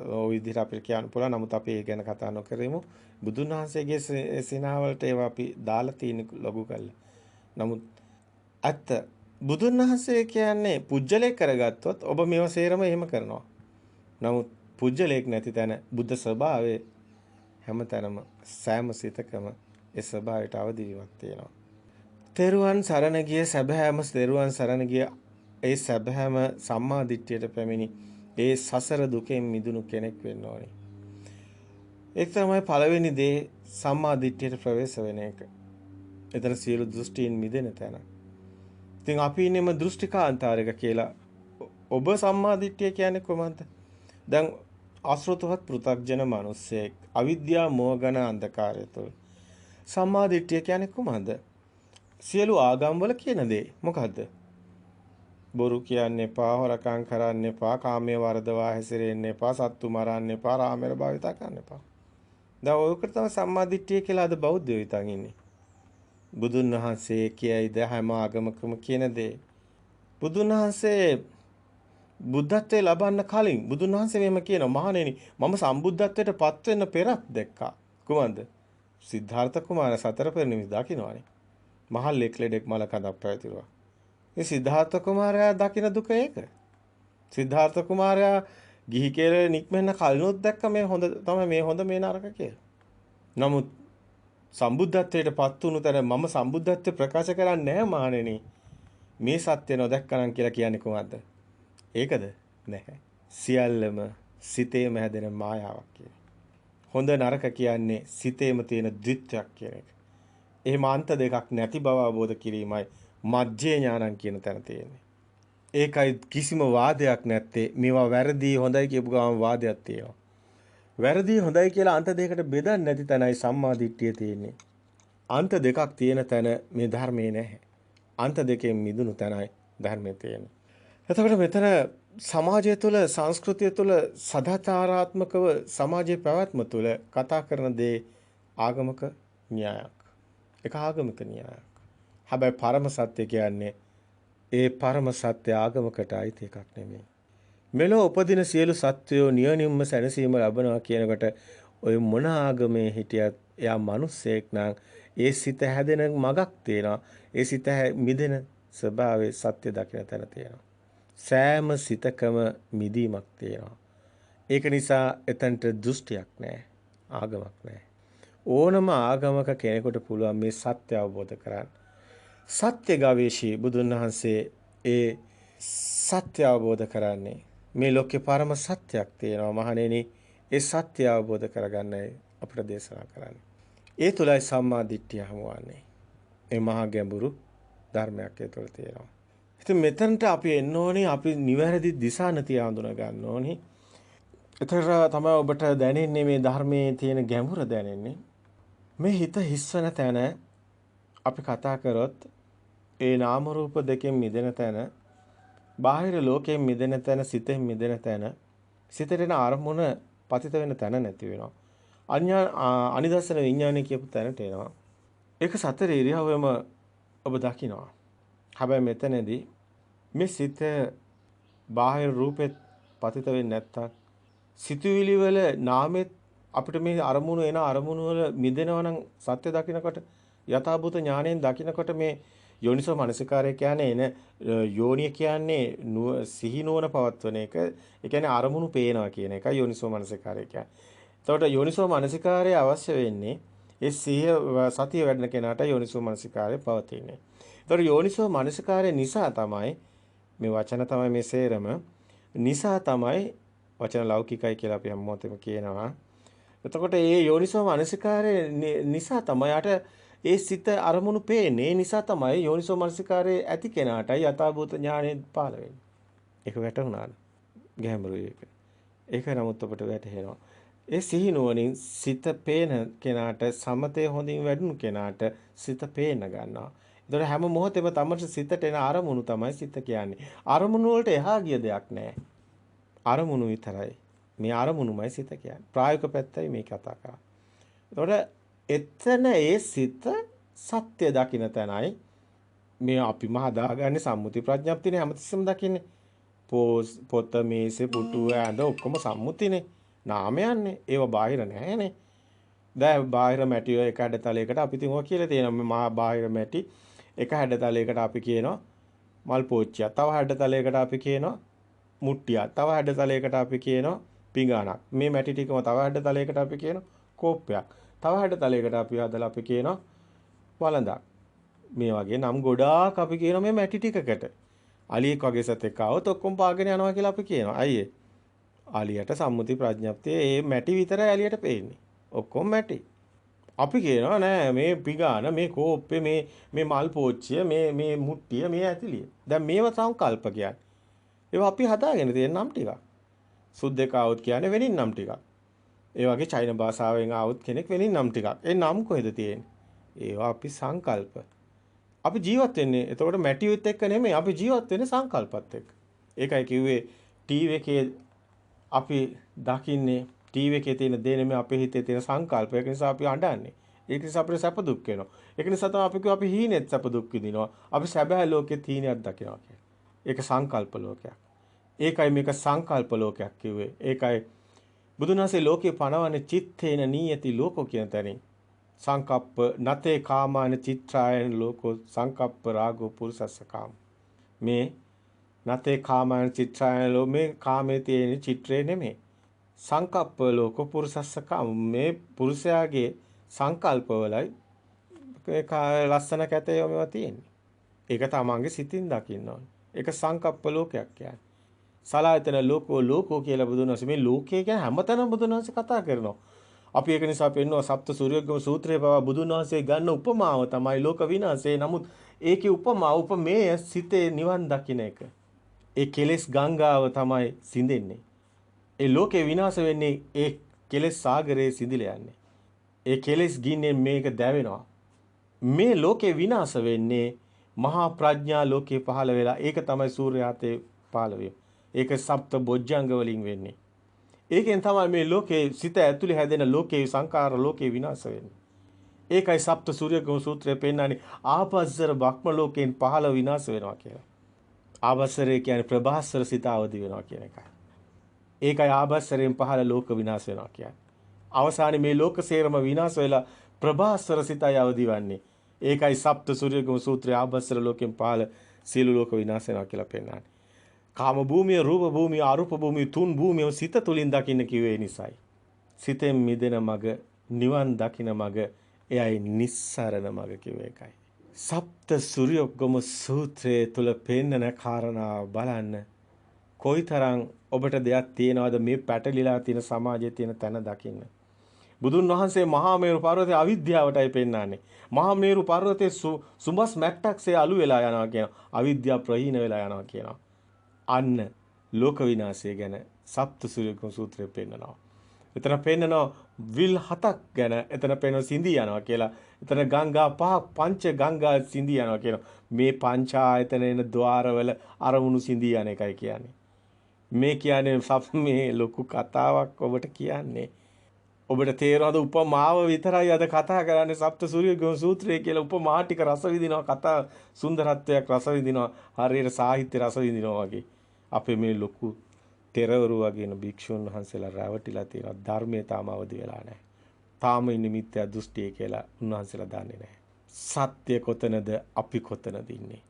ඔය විදිහට අපිට කියන්න පුළුවන්. නමුත් අපි ඒ ගැන කතා නොකරමු. බුදුන් වහන්සේගේ සිනහවලට ඒවා අපි දාලා තියෙන ලොගු කරලා. නමුත් ඇත්ත බුදුන් වහන්සේ කියන්නේ පුජ්‍යලේ කරගත්තොත් ඔබ මේව සේරම එහෙම කරනවා. නමුත් පුජ්‍යලේක් නැති තැන බුද්ධ ස්වභාවයේ හැමතැනම සෑම සිතකම ඒ ස්වභාවයට අවදි වීමක් තියෙනවා. තෙරුවන් සරණ ගිය සැබෑම තෙරුවන් සරණ ගිය ඒ සැබෑම සම්මා දිට්ඨියට පැමිණි ඒ සසර දුකෙන් මිදුණු කෙනෙක් වෙන්න ඕනේ. ඒක තමයි පළවෙනි දේ සම්මා දිට්ඨියට ප්‍රවේශ වෙන එක. එතන සියලු දෘෂ්ටීන් මිදෙන තැන. ඉතින් අපි ඉන්නේම දෘෂ්ටිකාන්තාරයක කියලා. ඔබ සම්මා දිට්ඨිය කියන්නේ කොහොමද? දැන් අසෘතවත් පෘථග්ජන මිනිස්සෙක් අවිද්‍යාව මෝහගන අන්ධකාරය තුළ සම්මා දිට්ඨිය කියන්නේ කොහොමද? සියලු ආගම් වල කියන දේ මොකද්ද? බොරු කියන්න එපා, හොරකම් කරන්න එපා, කාමයේ වර්ධවා හැසිරෙන්න එපා, සත්තු මරන්න එපා, රාමයට භාවිතා කරන්න එපා. දැන් ඔයකට තමයි සම්මා දිට්ඨිය කියලා අද බෞද්ධයෝ හිතන් ඉන්නේ. බුදුන් වහන්සේ කියයිද හැම ආගමකම කියන දේ. බුදුන් වහන්සේ බුද්ධත්වයේ ලබන්න කලින් බුදුන් වහන්සේ මෙහෙම කියනවා මහණෙනි මම සම්බුද්ධත්වයට පත් වෙන්න පෙරත් දැක්කා. කොහොමද? සිද්ධාර්ථ කුමාර සතර පෙර නිමිති දකින්නවානේ. මහල්ලෙක් ලෙඩෙක් මල කඳක් පැවතිරුවා. මේ සිද්ධාර්ථ කුමාරයා දකින දුක ඒක. සිද්ධාර්ථ කුමාරයා ගිහි කෙරේ නික්මෙන්න කලිනුත් දැක්ක මේ හොඳ තමයි මේ හොඳ මේ නරක කියලා. නමුත් සම්බුද්ධත්වයට පත් වුණු තැන මම සම්බුද්ධත්වය ප්‍රකාශ කරන්නේ නැහැ මහණෙනි. මේ සත්‍ය නොදැක්කනම් කියලා කියන්නේ කොහොමද? ඒකද? නැහැ. සියල්ලම සිතේම හැදෙන මායාවක් කියන්නේ. හොඳ නරක කියන්නේ සිතේම තියෙන ද්විත්වයක් කියන එක. එහෙම අන්ත දෙකක් නැති බව අවබෝධ කිරීමයි මජ්ජේ ඥානං කියන තැන තියෙන්නේ. ඒකයි කිසිම වාදයක් නැත්තේ. මේවා වැරදි හොඳයි කියපු ගමන් වාදයක් තියෙනවා. වැරදි හොඳයි කියලා අන්ත දෙකකට බෙදන්නේ නැති තැනයි සම්මා දිට්ඨිය තියෙන්නේ. අන්ත දෙකක් තියෙන තැන මේ ධර්මයේ නැහැ. අන්ත දෙකෙන් මිදුණු තැනයි ධර්මයේ තියෙන්නේ. එතකොට මෙතන සමාජය තුළ සංස්කෘතිය තුළ සදාචාරාත්මකව සමාජයේ පැවැත්ම තුළ කතා කරන දේ ආගමක න්‍යායක්. ඒක ආගමික න්‍යායක්. හැබැයි පරම සත්‍ය කියන්නේ ඒ පරම සත්‍ය ආගමකට අයිති එකක් නෙමෙයි. මෙලෝ උපදින සියලු සත්වයෝ නියනින්ම සැනසීම ලබනවා කියනකොට ඔය මොන ආගමේ හිටියත් එයා මිනිස්සෙක් නම් ඒ සිත හැදෙන මගක් තියෙනවා. ඒ සිත මිදෙන ස්වභාවයේ සත්‍ය දකින තැන තියෙනවා. සෑම සිතකම මිදීමක් තියෙනවා. ඒක නිසා එතනට දෘෂ්ටියක් නැහැ. ආගමක් නැහැ. ඕනම ආගමක කෙනෙකුට පුළුවන් මේ සත්‍ය අවබෝධ කරගන්න. සත්‍ය ගවේෂී බුදුන් වහන්සේ ඒ සත්‍ය අවබෝධ කරන්නේ මේ ලෝකේ පරම සත්‍යයක් තියෙනවා මහණෙනි. ඒ සත්‍ය අවබෝධ කරගන්නයි අපිට දේශනා කරන්නේ. ඒ තුලයි සම්මා දිට්ඨිය හමුවන්නේ. ඒ මහා ගැඹුරු ධර්මයක් ඒ තුල තියෙනවා. ඉතින් මෙතනට අපි එන්න ඕනේ අපි නිවැරදි දිශානතිය හඳුනා ගන්න ඕනේ. ඒතර තමයි ඔබට දැනෙන්නේ මේ ධර්මයේ තියෙන ගැඹුර දැනෙන්නේ. මේ හිත හිස්වන තැන අපි කතා කරොත් ඒ නාම රූප දෙකෙන් මිදෙන තැන, බාහිර ලෝකයෙන් මිදෙන තැන, සිතෙන් මිදෙන තැන, සිතට එන අරමුණ පතිත වෙන තැන නැති වෙනවා. අනිදර්ශන විඥානය කියපු තැනට එනවා. ඒක සතර ඉරියව්වෙම ඔබ දකිනවා. හැබැයි මෙතනදී මේ සිත බාහිර රූපෙත් පතිත වෙන්නේ නැත්තම් සිතුවිලි වල නාමෙත් අපිට මේ අරමුණු එන අරමුණු වල මිදෙනවා නම් සත්‍ය දකිනකොට යථාභූත ඥාණයෙන් දකිනකොට මේ යෝනිසෝ මනසිකාරය කියන්නේ එන යෝනිය කියන්නේ සිහි නුවණ පවත්වන එක. ඒ කියන්නේ අරමුණු පේනවා කියන එකයි යෝනිසෝ මනසිකාරය කියන්නේ. එතකොට යෝනිසෝ මනසිකාරය අවශ්‍ය වෙන්නේ ඒ සතිය වැඩෙන කෙනාට යෝනිසෝ මනසිකාරය පවතින්නේ. එතකොට යෝනිසෝ මනසිකාරය නිසා තමයි මේ වචන තමයි මේ සේරම නිසා තමයි වචන ලෞකිකයි කියලා අපි හැමෝටම කියනවා. එතකොට මේ යෝනිසෝ මනසිකාරය නිසා තමයි යට ඒ සිත අරමුණු පේන්නේ. ඒ නිසා තමයි යෝනිසෝ මනසිකාරයේ ඇති කෙනාටයි යථාභූත ඥානෙ පහළ වෙන්නේ. ඒක වැටුණාද? ගැඹුරුයි ඒක. ඒක නමුත් අපට වැටහෙනවා. ඒ සිහි නුවණින් සිත පේන කෙනාට සමතේ හොඳින් වැඩුණු කෙනාට සිත පේන්න ගන්නවා. ඒතර හැම මොහොතෙම තමයි සිතට එන අරමුණු තමයි සිත කියන්නේ. අරමුණු වලට එහා ගිය දෙයක් නැහැ. අරමුණු විතරයි. මේ අරමුණුමයි සිත කියන්නේ. ප්‍රායෝගික පැත්තයි මේ කතා කරන්නේ. එතන ඒ සිත සත්‍ය දකින්න තැනයි මේ අපිම හදාගන්නේ සම්මුති ප්‍රඥප්තියනේ හැමතිස්සෙම දකින්නේ. පොත මේසේ පුටුව ඇඳ ඔක්කොම සම්මුතිනේ. නාමයන්නේ. ඒව බාහිර නැහැනේ. දැන් බාහිර මැටි එක හැඩතලයකට අපි තියුවා කියලා තියෙනවා. මහා බාහිර මැටි එක හැඩතලයකට අපි කියනවා මල් පෝච්චියක්. තව හැඩතලයකට අපි කියනවා මුට්ටියක්. තව හැඩතලයකට අපි කියනවා පිඟානක්. මේ මැටි ටිකම තව හැඩතලයකට අපි කියනවා කෝප්පයක්. තව හැඩතලයකට අපි හදලා අපි කියනවා වළඳක්. මේ වගේ නම් ගොඩාක් අපි කියනවා මේ මැටි ටිකකට. අලියෙක් වගේ සතෙක් ආවොත් ඔක්කොම පාගෙන යනවා කියලා අපි කියනවා. අයියේ. අලියට සම්මුති ප්‍රඥප්තියේ මේ මැටි විතරයි අලියට පේන්නේ. ඔක්කොම මැටි. අපි කියනවා නෑ මේ පිඟාන මේ කෝප්පේ මේ මල් පෝච්චිය මේ මුට්ටිය මේ ඇතිලිය. දැන් මේව සංකල්ප කියන්නේ. ඒවා අපි හදාගෙන තියෙන නම් ටිකක්. සුද්දෙක් ආවොත් කියන්නේ වෙනින් නම් ටිකක්. ඒ වගේ චෛන භාෂාවෙන් ආවොත් කෙනෙක් වෙනින් නම් ටිකක්. ඒ නම් කොහෙද තියෙන්නේ? ඒවා අපි සංකල්ප. අපි ජීවත් වෙන්නේ එතකොට මැටියුත් එක්ක නෙමෙයි අපි ජීවත් වෙන්නේ සංකල්පත් එක්ක. ඒකයි කිව්වේ ටීවී එකේ අපි දකින්නේ ටීවී එකේ තියෙන දේ නෙමෙයි අපේ හිතේ තියෙන සංකල්ප. ඒක නිසා අපි අඬන්නේ. ඒක නිසා අපිට සැප දුක් වෙනවා. ඒක නිසා තමයි අපි කිව්ව අපි හීනෙත් සැප දුක් විඳිනවා. අපි සැබෑ ලෝකෙත් හීනයක් දකිනවා කියලා. ඒක සංකල්ප ලෝකයක්. ඒකයි මේක සංකල්ප ලෝකයක් කිව්වේ. ඒකයි බුදුන් වහන්සේ ලෝකේ පනවන්නේ චිත්තේන නීයති ලෝකෝ කියන තැනින්. සංකප්ප නතේ කාමාන චිත්‍රායන ලෝකෝ සංකප්ප රාගෝ පුරුසස්ස කාම. මේ නතේ කාමාන චිත්‍රායන ලෝ මේ කාමයේ තියෙන චිත්‍රේ නෙමෙයි. සංකප්ප ලෝකෝ පුරුසස්ස කාම මේ පුරුෂයාගේ සංකල්පවලයි ලස්සන කැතේ මේවා තියෙන්නේ. ඒක තමන්ගේ සිතින් දකින්න ඕනේ. ඒක සංකප්ප ලෝකයක් කියන්නේ. සලායතන ලෝකෝ කියලා බුදුන් වහන්සේ මේ ලෝකය ගැන හැමතැනම බුදුන් වහන්සේ කතා කරනවා. අපි ඒක නිසා පෙන්වනවා සප්ත සූර්යෝගම සූත්‍රයේ පවා බුදුන් වහන්සේ ගන්න උපමාව තමයි ලෝක විනාශේ. නමුත් ඒකේ උපමේය සිතේ නිවන් දකින්න එක. ඒ කෙලෙස් ගංගාව තමයි සිඳෙන්නේ. ඒ ලෝකේ විනාශ වෙන්නේ ඒ කෙලෙස් සාගරයේ සිඳිලා යන්නේ. ඒ කෙලෙස් ගින්නේ මේක දැවෙනවා. මේ ලෝකේ විනාශ වෙන්නේ මහා ප්‍රඥා ලෝකේ පහළ වෙලා. ඒක තමයි සූර්යාතේ පහළ වෙන්නේ. ඒක සප්ත බොජ්ජංග වලින් වෙන්නේ. ඒකෙන් තමයි මේ ලෝකේ සිත ඇතුලේ හැදෙන ලෝකේ සංකාර ලෝකේ විනාශ වෙන්නේ. ඒකයි සප්ත සූර්යගම සූත්‍රයේ පෙන්නන්නේ ආපස්සර බ්‍රහ්ම ලෝකයෙන් පහළ විනාශ වෙනවා කියලා. ආපස්සරේ කියන්නේ ප්‍රභාස්වර සිත අවදි වෙනවා කියන එකයි. ඒකයි ආපස්සරයෙන් පහළ ලෝක විනාශ වෙනවා කියන්නේ. අවසානයේ මේ ලෝක සේරම විනාශ වෙලා ප්‍රභාස්වර සිතයි අවදි වන්නේ. ඒකයි සප්ත සූර්යගම සූත්‍රයේ ආපස්සර ලෝකයෙන් පහළ සියලු ලෝක විනාශ වෙනවා කියලා පෙන්නන්නේ. කාම භූමිය, රූප භූමිය, අරූප භූමිය තුන් භූමියම සිත තුලින් දකින්න කිව්වේ නිසයි. සිතෙන් මිදෙන මග, නිවන් දකින මග, එයයි නිස්සරණ මග කිව්ව එකයි. සප්ත සූර්යෝගම සූත්‍රයේ තුල පෙන්නන කාරණා බලන්න. කොයිතරම් ඔබට දෙයක් තියනවද මේ පැටලිලා තියෙන සමාජයේ තියෙන තැන දකින්න. බුදුන් වහන්සේ මහා මේරු පර්වතයේ අවිද්‍යාවටයි පෙන්නන්නේ. මහා මේරු පර්වතයේ සුඹස් මැට්ටක්සේ අලු වෙලා යනවා කියනවා. අවිද්‍යාව ප්‍රහීන වෙලා යනවා කියනවා. අන්න ලෝක විනාශය ගැන සප්ත සූර්යෝගම සූත්‍රයේ පෙන්නනවා. එතන පෙන්නනවා විල් 7ක් ගැන එතන පෙන්නන සිඳී යනවා කියලා. එතන ගංගා 5 පංච ගංගා සිඳී යනවා කියනවා. මේ පංච ආයතන එන ద్వාරවල අරමුණු සිඳී යන එකයි කියන්නේ. මේ කියන්නේ මේ ලොකු කතාවක් ඔබට කියන්නේ. ඔබට තේරෙනවද උපමාව විතරයි අද කතා කරන්නේ සප්ත සූර්යෝගම සූත්‍රය කියලා උපමා ටික රස විඳිනවා කතා සුන්දරත්වයක් රස විඳිනවා හරියට සාහිත්‍ය රස විඳිනවා වගේ. අපේ මේ ලොකු තෙරවරු වගේන භික්ෂුන් වහන්සේලා රැවටිලා තියෙනවා ධර්මයේ තාම අවදි වෙලා නැහැ. තාම ඉන්නේ මිත්‍යා දෘෂ්ටිය කියලා උන්වහන්සේලා දන්නේ නැහැ. සත්‍ය කොතනද අපි කොතනද ඉන්නේ?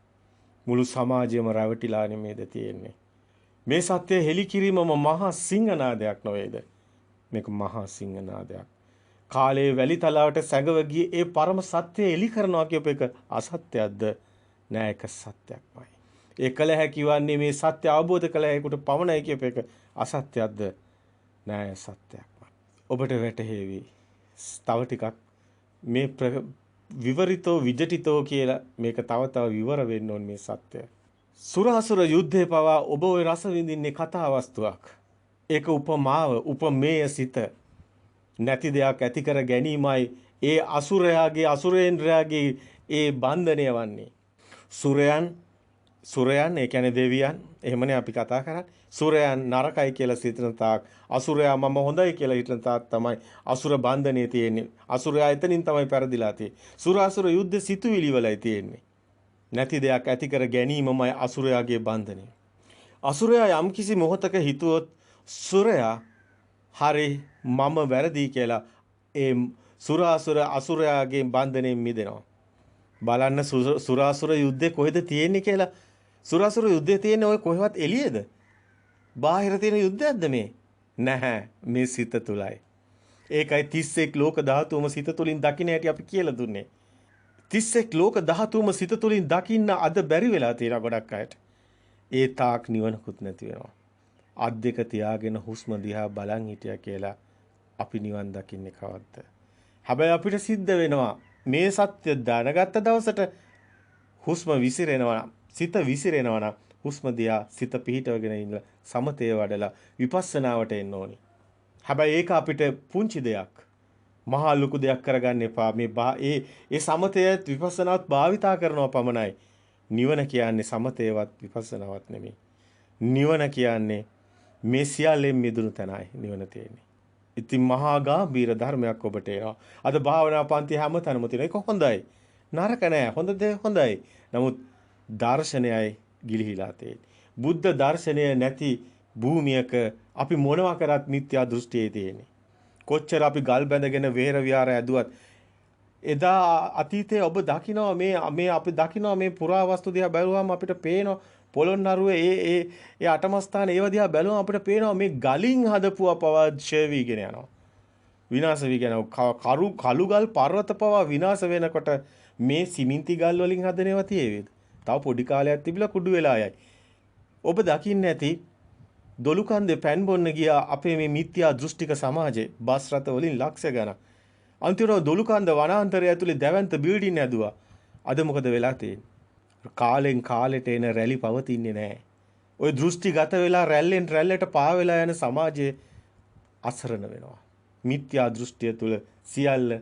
මුළු සමාජයම රැවටිලා නෙමේද තියෙන්නේ. මේ සත්‍ය හෙලි කිරීමම මහා සිංහනාදයක් නොවේද? මේක මහා සිංහනාදයක්. කාලයේ වැලි තලාවට සැඟව ගියේ ඒ පරම සත්‍ය එලි කරනවා කියප එක අසත්‍යයක්ද? නෑ ඒක සත්‍යයක්මයි. ඒකල හැකිවන්නේ මේ සත්‍ය අවබෝධ කළ හැකිට පමණයි කියප එක අසත්‍යයක්ද? නෑ සත්‍යයක්මයි. ඔබට වැටහෙවි. තව ටිකක් මේ විවරිතෝ විජටිතෝ කියලා මේක තව විවර වෙන්න ඕන මේ සත්‍යය. සුරාසුර යුද්ධේ පවා ඔබ ওই රස විඳින්නේ කතා වස්තුවක්. ඒක උපමාව, උපමේය සිත. නැති දෙයක් ඇති කර ගැනීමයි ඒ අසුරයාගේ අසුරේන්ද්‍රයාගේ ඒ බන්ධනය වන්නේ. සුරයන් ඒ කියන්නේ දෙවියන් එහෙමනේ අපි කතා කරන්නේ. සුරයන් නරකයි කියලා සිතන තාක් අසුරයා මම හොඳයි කියලා හිතන තාක් තමයි අසුර බන්ධනේ තියෙන්නේ. අසුරයා එතනින් තමයි පෙරදිලා තියෙන්නේ. සුරාසුර යුද්ධ සිතුවිලි වලයි තියෙන්නේ. නැති දෙයක් ඇති කර ගැනීමමයි අසුරයාගේ බන්ධනය. අසුරයා යම්කිසි මොහතක හිතුවොත් සුරයා හරි මම වැරදි කියලා ඒ අසුරයාගේ බන්ධනයෙන් මිදෙනවා. බලන්න සුරාසුර යුද්ධේ කොහෙද තියෙන්නේ කියලා. සුරාසුර යුද්ධේ තියෙන්නේ ඔය කොහෙවත් එළියේද? බාහිර තියෙන යුද්ධයක්ද මේ? නැහැ. මේ සිත තුලයි. ඒකයි 31 ලෝක ධාතුවම සිත තුලින් දකින්න හැටි අපි කියලා දුන්නේ. 31 ලෝක ධාතුවම සිත තුලින් දකින්න අද බැරි වෙලා තියෙනවා ගොඩක් අයට. ඒ තාක් නිවනකුත් නැති වෙනවා. අත් දෙක තියාගෙන හුස්ම දිහා බලන් හිටියා කියලා අපි නිවන් දකින්නේ කවද්ද? හැබැයි අපිට සිද්ධ වෙනවා මේ සත්‍ය දැනගත්ත දවසට හුස්ම විසිරෙනවා සිත විසිරෙනවා හුස්ම දිහා සිත පිහිටවගෙන ඉන්න සමතේ වඩලා විපස්සනාවට එන්න ඕනි. හැබැයි ඒක අපිට පුංචි දෙයක්. මහා ලොකු දෙයක් කරගන්න එපා. මේ සමතය විපස්සනාවත් භාවිතා කරනවා පමණයි. නිවන කියන්නේ සමතේවත් විපස්සනාවත් නෙමෙයි. නිවන කියන්නේ මේ සියල්ලෙන් මිදුණු තැනයි නිවන තියෙන්නේ. ඉතින් මහා ගාම්භීර ධර්මයක් ඔබට එනවා. අද භාවනා පන්ති හැමතැනම තියෙන එක හොඳයි. නරක නෑ. හොඳ දේ හොඳයි. නමුත් දර්ශනයයි ගිලිහිලා තියෙන්නේ. බුද්ධ දර්ශනය නැති භූමියක අපි මොනවා කරත් මිත්‍යා දෘෂ්ටියේ තියෙන්නේ. කොච්චර අපි ගල් බැඳගෙන වේර විහාර ඇදුවත් එදා අතීතයේ ඔබ දකිනවා මේ අපි දකිනවා මේ පුරාවස්තු දිහා බැලුවාම අපිට පේනවා පොළොන්නරුවේ ඒ අටමස්ථාන ඒව දිහා බැලුවම අපිට පේනවා මේ ගලින් හදපුවා පවා ඡය වීගෙන යනවා. විනාශ වීගෙන කළු ගල් පර්වත පවා විනාශ වෙනකොට මේ සිමෙන්ති ගල් වලින් හදන ඒවා තියේවිද? තව පොඩි කාලයක් තිබිලා කුඩු වෙලා යයි. ඔබ දකින්නේ නැති දොළුකන්දේ පෑන් බොන්න ගියා අපේ මේ මිත්‍යා දෘෂ්ටික සමාජේ බස් රථ වලින් ලක්ෂ ගණන්. අන්තිමට දොළුකන්ද වනාන්තරය ඇතුලේ දැවැන්ත බිල්ඩින් ඇදුවා. අද මොකද වෙලා තියෙන්නේ? කාලෙන් කාලෙට එන රැලි පවතින්නේ නැහැ. ওই දෘෂ්ටිගත වෙලා රැල්ලෙන් රැල්ලට පාවෙලා යන සමාජයේ අසරණ වෙනවා. මිත්‍යා දෘෂ්ටිය තුල සියල්ල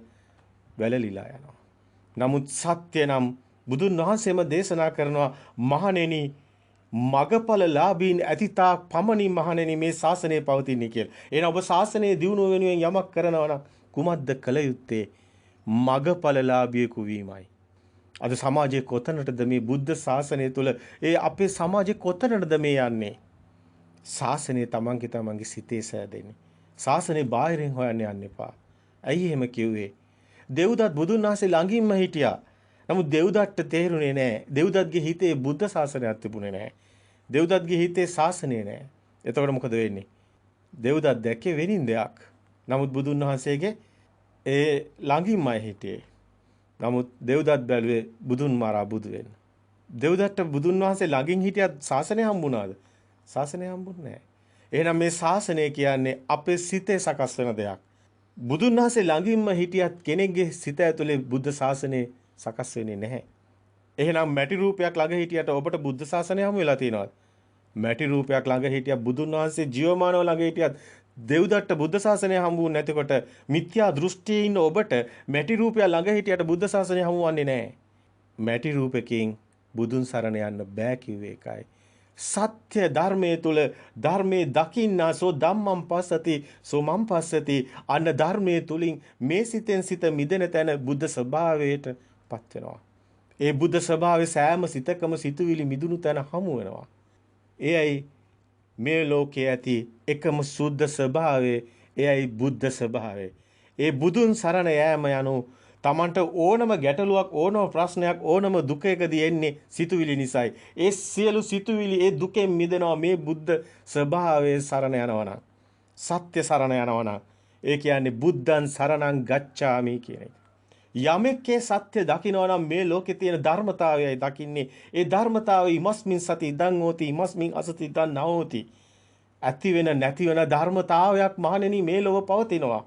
වැළලීලා යනවා. නමුත් සත්‍ය නම් බුදුන් වහන්සේම දේශනා කරනවා මහණෙනි මගපලලාභීන් ඇතිතා පමණි මහණෙනි මේ ශාසනය පවතින්නේ කියලා. එහෙනම් ඔබ ශාසනයේ දියුණුව වෙනුවෙන් යමක් කරනවා නම් කුමක්ද කළ යුත්තේ? මගපලලාභියෙකු වීමයි. අද සමාජයේ කොතනටද මේ බුද්ධ ශාසනය තුල අපේ සමාජයේ කොතනටද මේ යන්නේ? ශාසනය තමන්ගේ සිතේ සෑදෙන්නේ. ශාසනය බාහිරින් හොයන්න යන්න එපා. ඇයි එහෙම කිව්වේ? දෙව්දත් බුදුන් වහන්සේ ළඟින්ම හිටියා. නමුත් දෙව්දත්ට තේරුනේ නැහැ. දෙව්දත්ගේ හිතේ බුද්ධ ශාසනයක් තිබුණේ නැහැ. දෙව්දත්ගේ හිතේ ශාසනය නැහැ. එතකොට මොකද වෙන්නේ? දෙව්දත් දැක්කේ වෙනින් දෙයක්. නමුත් බුදුන් වහන්සේගේ ඒ ළඟින්මයි හිටියේ. නමුත් දෙව්දත් බැලුවේ බුදුන් මරා බුදු වෙන්න. දෙව්දත්ට බුදුන් වහන්සේ ළඟින් හිටියත් ශාසනය හම්බුණාද? ශාසනය හම්බුන්නේ නැහැ. එහෙනම් මේ ශාසනය කියන්නේ අපේ සිතේ සකස් වෙන දෙයක්. බුදුන් වහන්සේ ළඟින්ම හිටියත් කෙනෙක්ගේ සිත ඇතුලේ බුද්ධ ශාසනය සකස් වෙන්නේ නැහැ. එහෙනම් මැටි රූපයක් ළඟ හිටියට ඔබට බුද්ධ ශාසනය හමු වෙලා තියෙනවද? මැටි රූපයක් ළඟ හිටියා බුදුන් වහන්සේ ජීවමානව ළඟ හිටියත් දෙව්දත්ට බුද්ධ ශාසනය හම්බුනේ නැතිකොට මිත්‍යා දෘෂ්ටියේ ඉන්න ඔබට මැටි රූපයක් ළඟ හිටියට බුද්ධ ශාසනය හමුවන්නේ නැහැ. මැටි රූපකින් බුදුන් සරණ යන්න බෑ කිව්වේ ඒකයි. සත්‍ය ධර්මයේ තුල ධර්මයේ දකින්නා සෝ ධම්මං පස්සති සෝ මං පස්සති අන්න ධර්මයේ තුලින් මේ සිතෙන් සිත මිදෙන තැන බුද්ධ ස්වභාවයට පත් වෙනවා. ඒ බුද්ධ ස්වභාවයේ සෑම සිතකම සිතුවිලි මිදුණු තැන හමු වෙනවා. එයයි මේ ලෝකයේ ඇති එකම සුද්ධ ස්වභාවය, එයයි බුද්ධ ස්වභාවය. ඒ බුදුන් සරණ යෑම යනු තමන්ට ඕනම ගැටලුවක් ඕනම ප්‍රශ්නයක් ඕනම දුකකදී එන්නේ සිතුවිලි නිසායි. ඒ සියලු සිතුවිලි ඒ දුකෙන් මිදෙනවා මේ බුද්ධ ස්වභාවයේ සරණ යනවා නම්. සත්‍ය සරණ යනවා නම්. ඒ කියන්නේ බුද්ධං සරණං ගච්ඡාමි කියන එක. යමෙක්ගේ සත්‍ය දකිනවා නම් මේ ලෝකේ තියෙන ධර්මතාවයයි දකින්නේ. ඒ ධර්මතාවය ඉමස්මින් සති ඉදං හෝති ඉමස්මින් අසති ඉදං නහෝති. ඇති වෙන නැති වෙන ධර්මතාවයක් මහණෙනි මේ ලෝක පවතිනවා.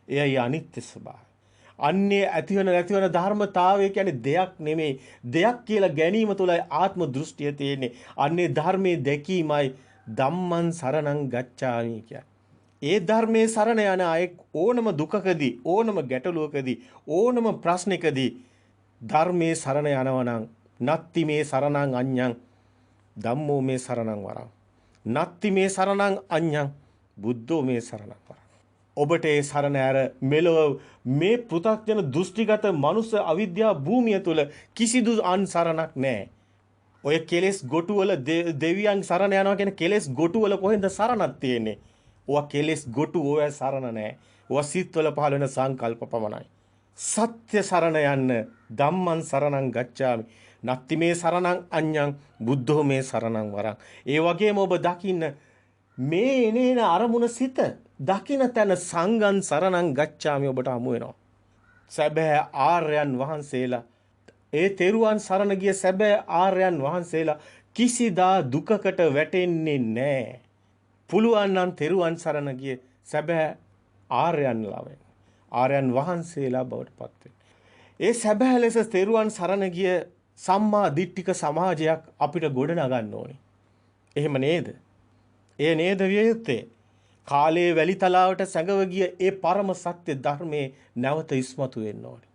එයයි අනිත්‍ය ස්වභාවය. අන්නේ ඇති වෙන නැති වෙන ධර්මතාවය කියන්නේ දෙයක් නෙමෙයි. දෙයක් කියලා ගැනීම තුළයි ආත්ම දෘෂ්ටිය තියෙන්නේ. අන්නේ ධර්මයේ දැකීමයි ධම්මං සරණං ගච්ඡාමි කියන්නේ. ඒ ධර්මයේ සරණ යන අය ඕනම දුකකදී ඕනම ගැටලුවකදී ඕනම ප්‍රශ්නකදී ධර්මයේ සරණ යනවා නම් නත්ති මේ සරණං අඤ්ඤං ධම්මෝ මේ සරණං වරං නත්ති මේ සරණං අඤ්ඤං බුද්ධෝ මේ සරණං වරං. ඔබට ඒ සරණ ඇර මෙලොව මේ පෘථග්ජන දෘෂ්ටිගත මනුස්ස අවිද්‍යා භූමිය තුල කිසිදු අන්සරණක් නැහැ. ඔය කෙලෙස් ගොටුවල දෙවියන් සරණ යනවා කියන කෙලෙස් ගොටුවල කොහෙන්ද සරණක් තියෙන්නේ? ඔය කෙලෙස් ගොටු ඔය සරණ නැහැ. ඔය සිත්වල පහළ වෙන සංකල්ප පමණයි. සත්‍ය සරණ යන්න ධම්මං සරණං ගච්ඡාමි. නත්ති මේ සරණං අඤ්ඤං බුද්ධෝ මේ සරණං වරං. ඒ වගේම ඔබ දකින්න මේ එනේන අරමුණ සිත දකින්න තැන සංඝං සරණං ගච්ඡාමි ඔබට හමු වෙනවා. සැබෑ ආර්යයන් වහන්සේලා ඒ තෙරුවන් සරණ ගිය සැබෑ ආර්යයන් වහන්සේලා කිසිදා දුකකට වැටෙන්නේ නැහැ. පුළුවන් නම් තෙරුවන් සරණ ගිය සැබෑ ආර්යයන්ලා වෙන්න. ආර්යයන් වහන්සේලා බවට පත් වෙන්න. ඒ සැබෑ ලෙස තෙරුවන් සරණ ගිය සම්මා දිට්ඨික සමාජයක් අපිට ගොඩනගන්න ඕනේ. එහෙම නේද? ඒ නේද විය යුත්තේ? කාලයේ වැලිතලාවට සැඟව ගිය ඒ පරම සත්‍ය ධර්මයේ නැවත ඉස්මතු වෙන්න ඕනේ.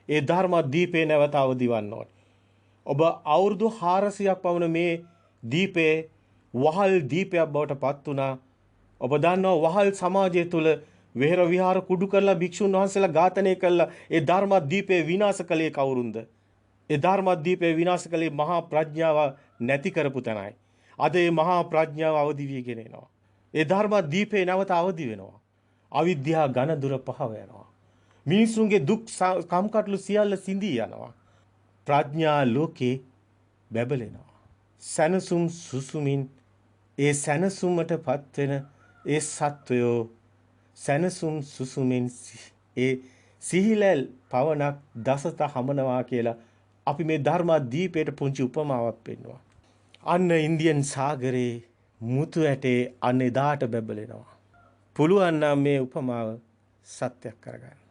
ඒ ධර්ම දීපේ නැවත අවදිවන්න ඕනේ. ඔබ අවුරුදු 400ක් පමණ මේ දීපේ වහල් දීපයක් බවට පත් වුණා. ඔබ දන්නවා වහල් සමාජය තුල විහෙර විහාර කුඩු කරලා භික්ෂුන් වහන්සේලා ඝාතනය කළා. ඒ ධර්ම දීපේ විනාශ කළේ කවුරුන්ද? ඒ ධර්ම දීපේ විනාශ කළේ මහා ප්‍රඥාව නැති කරපු තැනයි. අද මේ මහා ප්‍රඥාව අවදි වීගෙන එනවා. ඒ ධර්ම දීපේ නැවත අවදි වෙනවා. අවිද්‍යාව ඝන දුර පහව යනවා. මිනිසුන්ගේ දුක් කම්කටොළු සියල්ල සිඳී යනවා. ප්‍රඥා ලෝකේ බැබලෙනවා. සනසුම් සුසුමින් ඒ සනසුමටපත් වෙන ඒ සත්වයෝ සනසුම් සුසුමින් ඒ සිහිලල් පවනක් දසත හමනවා කියලා අපි මේ ධර්ම දීපයට පුංචි උපමාවක් පෙන්වනවා. අන්න ඉන්දියන් සාගරේ මුතු ඇටේ අන්න එදාට බැබලෙනවා. පුළුවන් නම් මේ උපමාව සත්‍යයක් කරගන්න.